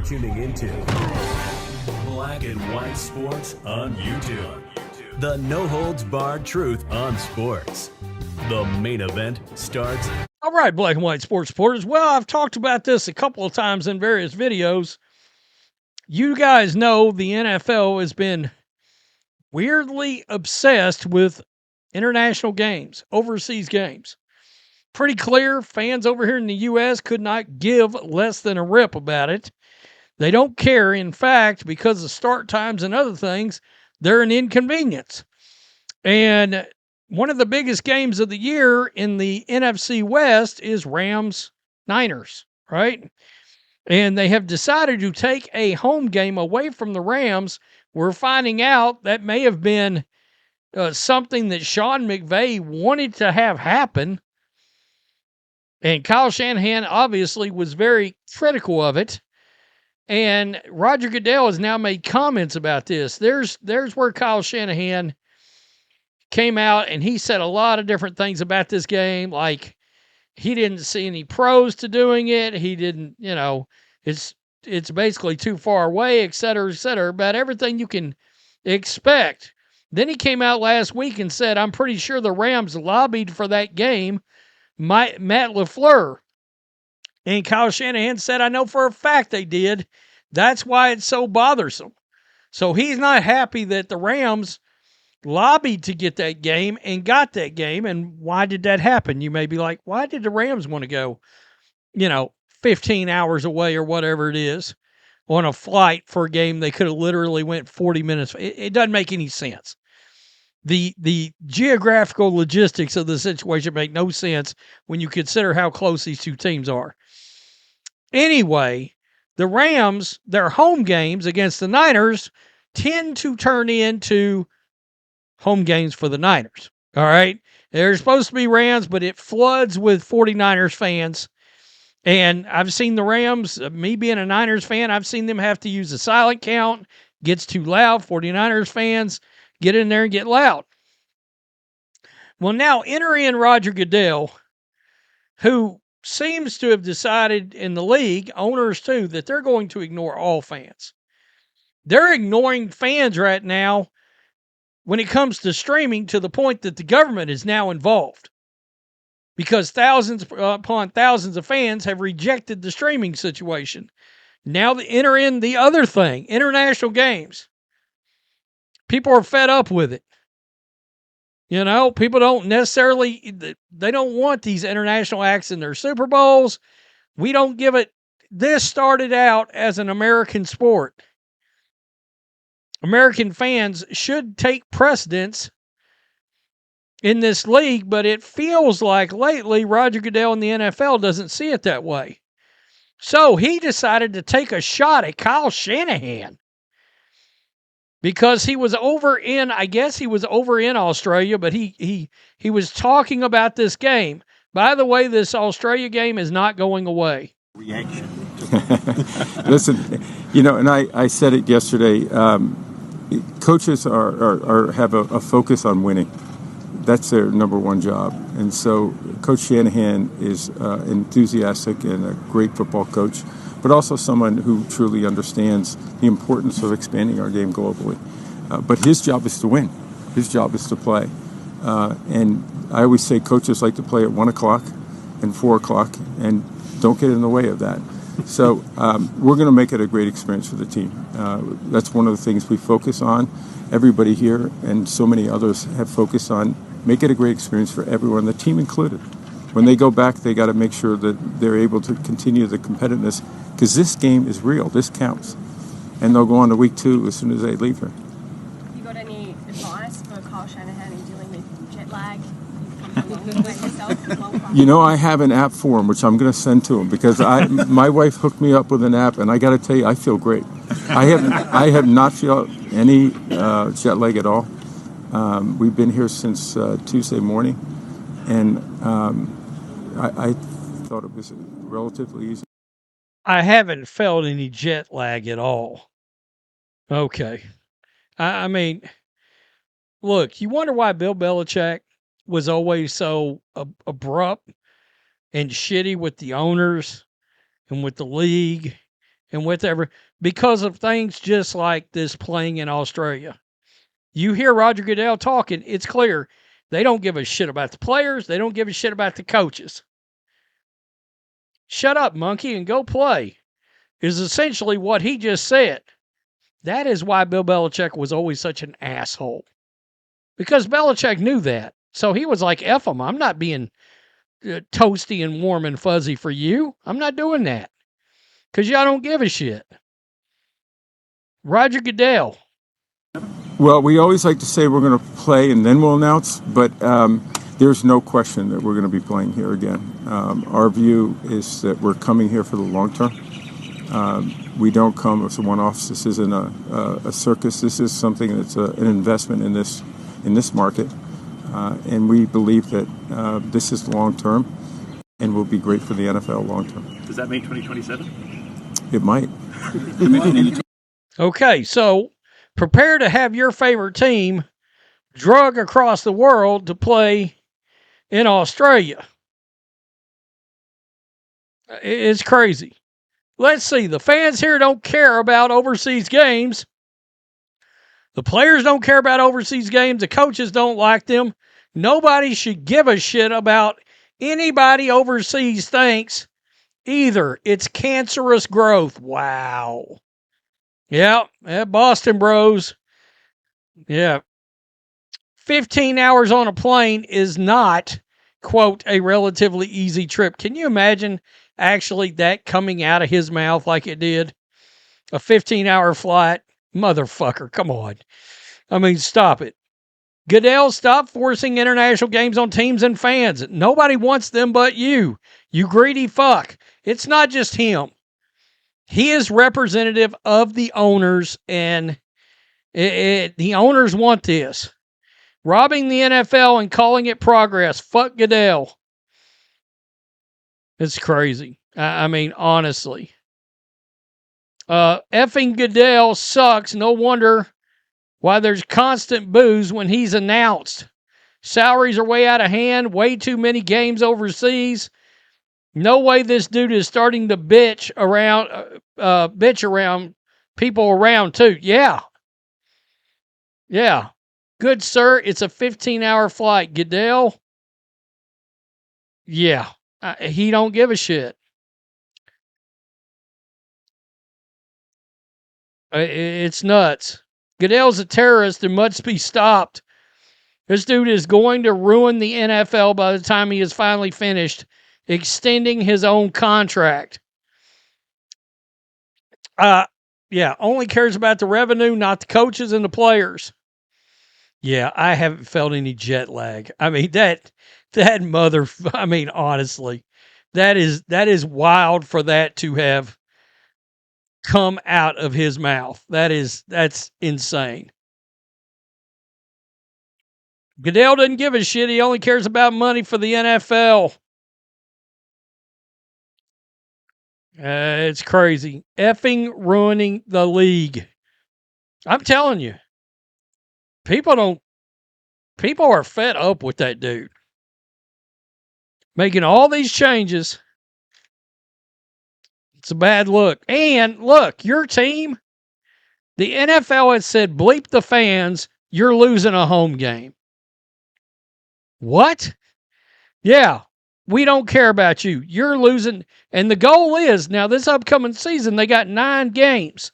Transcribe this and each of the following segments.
You're tuning into Black and White Sports on YouTube. The no-holds-barred truth on sports. The main event starts. All right, Black and White Sports supporters. Well, I've talked about this a couple of times in various videos. You guys know the NFL has been weirdly obsessed with international games, overseas games. Pretty clear, fans over here in the U.S. could not give less than a rip about it. They don't care. In fact, because of start times and other things, they're an inconvenience. And one of the biggest games of the year in the NFC West is Rams-Niners, right? And they have decided to take a home game away from the Rams. We're finding out that may have been something that Sean McVay wanted to have happen. And Kyle Shanahan obviously was very critical of it. And Roger Goodell has now made comments about this. There's where Kyle Shanahan came out and he said a lot of different things about this game. Like he didn't see any pros to doing it. He didn't, it's basically too far away, et cetera, about everything you can expect. Then he came out last week and said, I'm pretty sure the Rams lobbied for that game, Matt LaFleur. And Kyle Shanahan said, I know for a fact they did. That's why it's so bothersome. So he's not happy that the Rams lobbied to get that game and got that game. And why did that happen? You may be like, why did the Rams want to go, 15 hours away or whatever it is on a flight for a game they could have literally went 40 minutes? It doesn't make any sense. The geographical logistics of the situation make no sense when you consider how close these two teams are. Anyway, the Rams, their home games against the Niners tend to turn into home games for the Niners. All right? They're supposed to be Rams, but it floods with 49ers fans. And I've seen the Rams, me being a Niners fan, I've seen them have to use a silent count. Gets too loud. 49ers fans get in there and get loud. Well, now enter in Roger Goodell, who seems to have decided in the league, owners too, that they're going to ignore all fans. They're ignoring fans right now when it comes to streaming to the point that the government is now involved because thousands upon thousands of fans have rejected the streaming situation. Now they enter in the other thing, international games. People are fed up with it. People don't necessarily, they don't want these international acts in their Super Bowls. We don't give it. This started out as an American sport. American fans should take precedence in this league, but it feels like lately Roger Goodell in the NFL doesn't see it that way. So he decided to take a shot at Kyle Shanahan because he was over in Australia, but he was talking about this game. By the way, this Australia game is not going away. Reaction. Listen, and I said it yesterday. Coaches have a focus on winning. That's their number one job. And so Coach Shanahan is enthusiastic and a great football coach, but also someone who truly understands the importance of expanding our game globally. But his job is to win. His job is to play. And I always say coaches like to play at 1 o'clock and 4 o'clock, and don't get in the way of that. So we're going to make it a great experience for the team. That's one of the things we focus on. Everybody here and so many others have focused on make it a great experience for everyone, the team included. When they go back, they got to make sure that they're able to continue the competitiveness because this game is real. This counts. And they'll go on to week 2 as soon as they leave here. You got any advice for Kyle Shanahan in dealing with jet lag? I have an app for him, which I'm going to send to him because my wife hooked me up with an app, and I got to tell you, I feel great. I have not felt any jet lag at all. We've been here since Tuesday morning, and I thought it was relatively easy. I haven't felt any jet lag at all. Okay. I mean, look, you wonder why Bill Belichick was always so abrupt and shitty with the owners and with the league and because of things just like this playing in Australia. You hear Roger Goodell talking, it's clear they don't give a shit about the players. They don't give a shit about the coaches. Shut up, monkey, and go play, is essentially what he just said. That is why Bill Belichick was always such an asshole. Because Belichick knew that. So he was like, F them. I'm not being toasty and warm and fuzzy for you. I'm not doing that. Because y'all don't give a shit. Roger Goodell. Well, we always like to say we're going to play and then we'll announce, but there's no question that we're going to be playing here again. Our view is that we're coming here for the long term. We don't come as a one-off. This isn't a circus. This is something that's an investment in this market, and we believe that this is long term and will be great for the NFL long term. Does that mean 2027? It might. Okay, so prepare to have your favorite team drug across the world to play in Australia. It's crazy. Let's see. The fans here don't care about overseas games. The players don't care about overseas games. The coaches don't like them. Nobody should give a shit about anybody overseas thinks either. It's cancerous growth. Wow. Yeah, Boston bros. Yeah. 15 hours on a plane is not, quote, a relatively easy trip. Can you imagine actually that coming out of his mouth like it did? A 15-hour flight? Motherfucker, come on. I mean, stop it. Goodell, stop forcing international games on teams and fans. Nobody wants them but you. You greedy fuck. It's not just him. He is representative of the owners, and the owners want this. Robbing the NFL and calling it progress. Fuck Goodell. It's crazy. I mean, honestly. Effing Goodell sucks. No wonder why there's constant boos when he's announced. Salaries are way out of hand. Way too many games overseas. No way this dude is starting to bitch around people around too. Yeah. Good sir, it's a 15-hour flight. Goodell, yeah, he don't give a shit. It's nuts. Goodell's a terrorist and must be stopped. This dude is going to ruin the NFL by the time he is finally finished extending his own contract. Yeah, only cares about the revenue, not the coaches and the players. Yeah, I haven't felt any jet lag. I mean, honestly, that is wild for that to have come out of his mouth. That's insane. Goodell doesn't give a shit. He only cares about money for the NFL. It's crazy. Effing ruining the league. I'm telling you. People are fed up with that dude. Making all these changes. It's a bad look. And look, your team, the NFL has said, bleep the fans, you're losing a home game. What? Yeah, we don't care about you. You're losing. And the goal is, now this upcoming season, they got 9 games.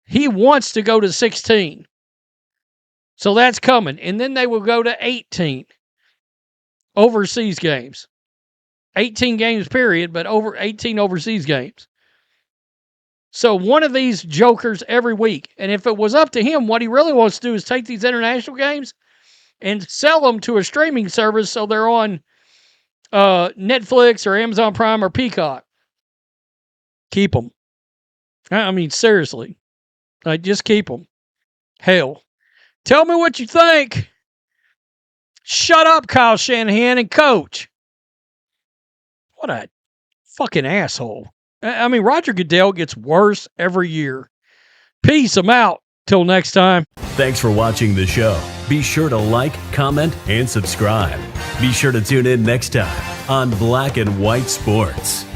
He wants to go to 16. So that's coming. And then they will go to 18 overseas games. 18 games period, but over 18 overseas games. So one of these jokers every week. And if it was up to him, what he really wants to do is take these international games and sell them to a streaming service so they're on Netflix or Amazon Prime or Peacock. Keep them. I mean, seriously. Like, just keep them. Hell. Tell me what you think. Shut up, Kyle Shanahan, and coach. What a fucking asshole. I mean, Roger Goodell gets worse every year. Peace. I'm out. Till next time. Thanks for watching the show. Be sure to like, comment, and subscribe. Be sure to tune in next time on Black and White Sports.